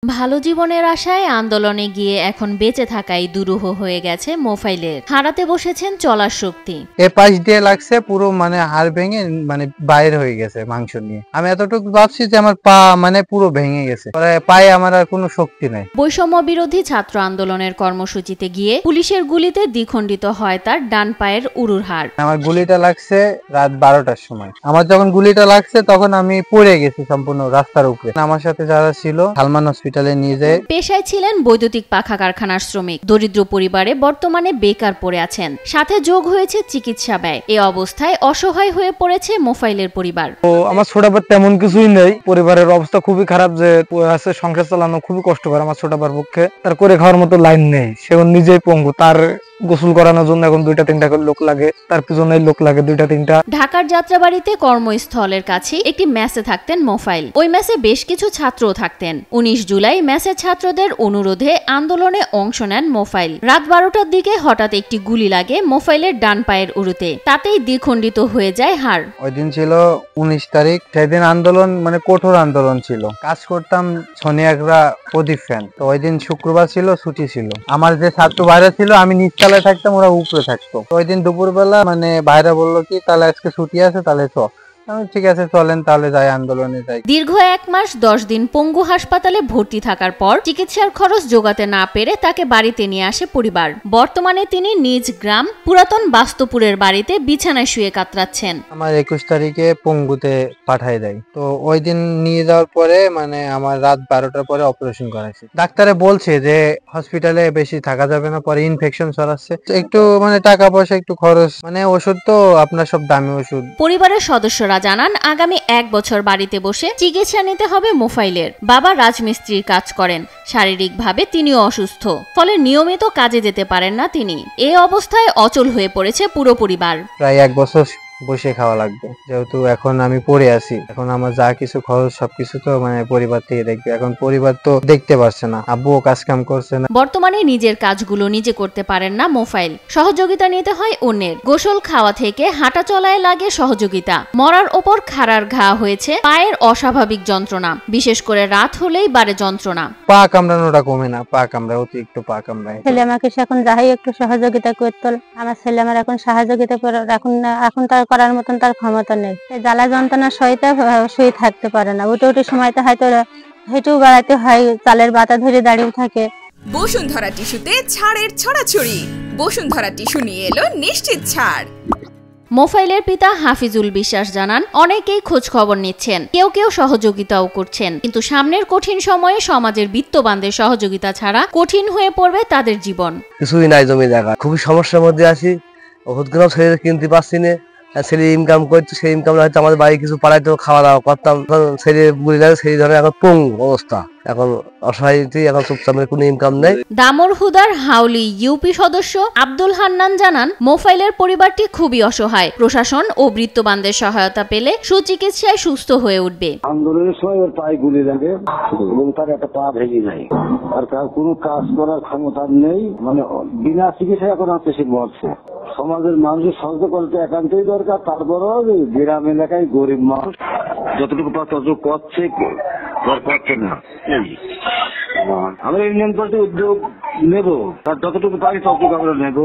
ভালো জীবনের আশায় আন্দোলনে গিয়ে এখন বেঁচে থাকাই দুরূহ হয়ে গেছে মোফাইলের। হারাতে বসেছেন চলার শক্তি। এ পাশ দিয়ে লাগছে পুরো হাড় ভেঙে বাইরে হয়ে গেছে মাংস নিয়ে। আমি এতটুকু ভাবছি যে আমার পা পুরো ভেঙে গেছে, পায়ে আমার আর কোনো শক্তি নাই। বৈষম্য বিরোধী ছাত্র আন্দোলনের কর্মসূচিতে গিয়ে পুলিশের গুলিতে দ্বিখণ্ডিত হয় তার ডান পায়ের উরুর হাড়। আমার গুলিটা লাগছে রাত 12টার সময়। আমার যখন গুলিটা লাগছে তখন আমি পড়ে গেছি সম্পূর্ণ রাস্তার উপরে। আমার সাথে যারা ছিল সালমান হসপিটালে নিয়ে যায়। পেশায় ছিলেন বৈদ্যুতিক পাখা কারখানার শ্রমিক। দরিদ্র পরিবারে বর্তমানে বেকার পড়ে আছেন, সাথে যোগ হয়েছে চিকিৎসা ব্যয়। এ অবস্থায় অসহায় হয়ে পড়েছে মোফাইলের পরিবার। আমার ছোট ভাই তেমন কিছুই নেই, পরিবারের অবস্থা খুবই খারাপ, যে আছে সংসার চালানো খুবই কষ্টকর আমার ছোট ভাইয়ের পক্ষে। তার করে খাওয়ার মতো লাইন নেই, সে নিজেই পঙ্গু। তার গোসল করানোর জন্য এখন 2-3টা লোক লাগে, তার পিছনে লোক লাগে 2-3টা। ঢাকার যাত্রাবাড়িতে কর্মস্থলের কাছে একটি মেসে থাকতেন মোফাইল। ওই মেসে বেশ কিছু ছাত্রও থাকতেন। 19 জুলাই মেসের ছাত্রদের অনুরোধে আন্দোলনে অংশ নেন মোফাইল। রাত 12টার দিকে হঠাৎ একটি গুলি লাগে মোফাইলের ডান পায়ের উরুতে, তাতেই দ্বিখণ্ডিত হয়ে যায় হাড়। ওই দিন ছিল 19 তারিখ। সেদিন আন্দোলন কঠোর আন্দোলন ছিল। কাজ করতাম সোনিয়াগড়া প্রদীপ ফ্যান। তো ওই দিন শুক্রবার ছিল, ছুটি ছিল। আমার যে ছাত্র ভাইরা ছিল, আমি নিচতলায় থাকতাম, ওরা উপরে থাকতো। ওই দিন দুপুরবেলা ভাইরা বললো কি তাহলে আজকে ছুটি আছে, তাহলে ঠিক আছে চলেন তাহলে যাই, আন্দোলনে যাই। দীর্ঘ 1 মাস 10 দিন পঙ্গু হাসপাতালে ভর্তি থাকার পর চিকিৎসার খরচ জোগাতে না পেরে তাকে বাড়িতে নিয়ে আসে পরিবার। বর্তমানে তিনি নিজ গ্রাম পুরাতন বাস্তুপুরের বাড়িতে বিছানায় শুয়ে কাতরাচ্ছেন। আমার 21 তারিখে পঙ্গুতে পাঠায় দেয়। তো ওই দিন নিয়ে যাওয়ার পরে আমার রাত 12টার পরে অপারেশন করাইছে। ডাক্তারে বলছে যে হসপিটালে বেশি থাকা যাবে না, পরে ইনফেকশন ছড়াচ্ছে। একটু টাকা পয়সা একটু খরচ, ওষুধ তো আপনার সব দামি ওষুধ। পরিবারের সদস্যরা জানান আগামী 1 বছর বাড়িতে বসে চিকিৎসা নিতে হবে মোফাইলের। বাবা রাজমিস্ত্রির কাজ করেন, শারীরিকভাবে তিনিও অসুস্থ, ফলে নিয়মিত কাজে যেতে পারেন না তিনি। এই অবস্থায় অচল হয়ে পড়েছে পুরো পরিবার। প্রায় 1 বছর বসে খাওয়া লাগবে, যেহেতু এখন আমি পড়ে আছি। এখন আমার যা কিছু খরচ সবকিছু তো পরিবার থেকে দেখবে। এখন পরিবার তো দেখতে পারছে না, আব্বুও কাজ কাম করছে না। বর্তমানে নিজের কাজগুলো নিজে করতে পারেন না মোফাইল, সহযোগিতা নিতে হয় অন্যের। গোসল খাওয়া থেকে হাঁটা চলায় লাগে সহযোগিতা। মরার ওপর খাড়ার ঘা হয়েছে পায়ের অস্বাভাবিক যন্ত্রণা, বিশেষ করে রাত হলেই বাড়ে যন্ত্রণা। পা কামড়ানোটা কমে না, পা কামড়ায়, অতিরিক্ত পা কামড়ায়। ছেলে আমাকে এখন যাই একটু সহযোগিতা করতো। আমার ছেলে আমার এখন সহযোগিতা করে, এখন তার করার মতন তার ক্ষমতা নেই। জ্বালা যন্ত্রণা সহিতে শুয়ে থাকতে পারে না। উঠে সময়তে হয়তো হেঁটেও বেড়াতে হয়, চালের বাতা ধরে দাঁড়িয়ে থাকে। বসুন্ধরা টিস্যুতে ছাড়ের ছড়াছড়ি। বসুন্ধরা টিস্যু নিয়ে এলো নিশ্চিত ছাড়। মোফাইলের পিতা হাফিজুল বিশ্বাস জানান অনেকেই খোঁজ খবর নিচ্ছেন, কেউ কেউ সহযোগিতাও করছেন, কিন্তু সামনের কঠিন সময়ে সমাজের বিত্তবানদের সহযোগিতা ছাড়া কঠিন হয়ে পড়বে তাদের জীবন। কিছুই নাই, জমি জায়গা, খুবই সমস্যার মধ্যে আছি। ওষুধগুলো ছেলে কিনতে পারছি না। ছেলে ইনকাম করছে, সেই ইনকাম হয়তো আমাদের বাড়ি কিছু পাড়াইতো, খাওয়া দাওয়া করতাম। ছেলে গুলি লাগে, সেই ধরনের এখন পঙ্গু অবস্থা। এখন অসহায়, এখন চুপচাপ, কোনো ইনকাম নেই। দামর হুদার হাউলি ইউপি সদস্য আব্দুল হান্নান জানান মোফাইলের পরিবারটি খুবই অসহায়। প্রশাসন ও বৃত্তবানদের সহায়তা পেলে সুচিকিৎসায় সুস্থ হয়ে উঠবে। আন্দোলনের সময় ওর পায়ে গুলি লাগে এবং তার একটা পা ভেঙে যায়। আর কোনো কাজ করার ক্ষমতা নেই, বিনা চিকিৎসায় এখন হচ্ছে সে মরছে। সমাজের মানুষের সহযোগিতা করতে একান্তই দরকার। তারপরও গ্রাম এলাকায় গরিব মানুষ যতটুকু পাচ্ছে ততটুকু করছে না। আমরা ইউনিয়ন পার্টি উদ্যোগ নেব, তার যতটুকু পারি ততটুকু আমরা নেব।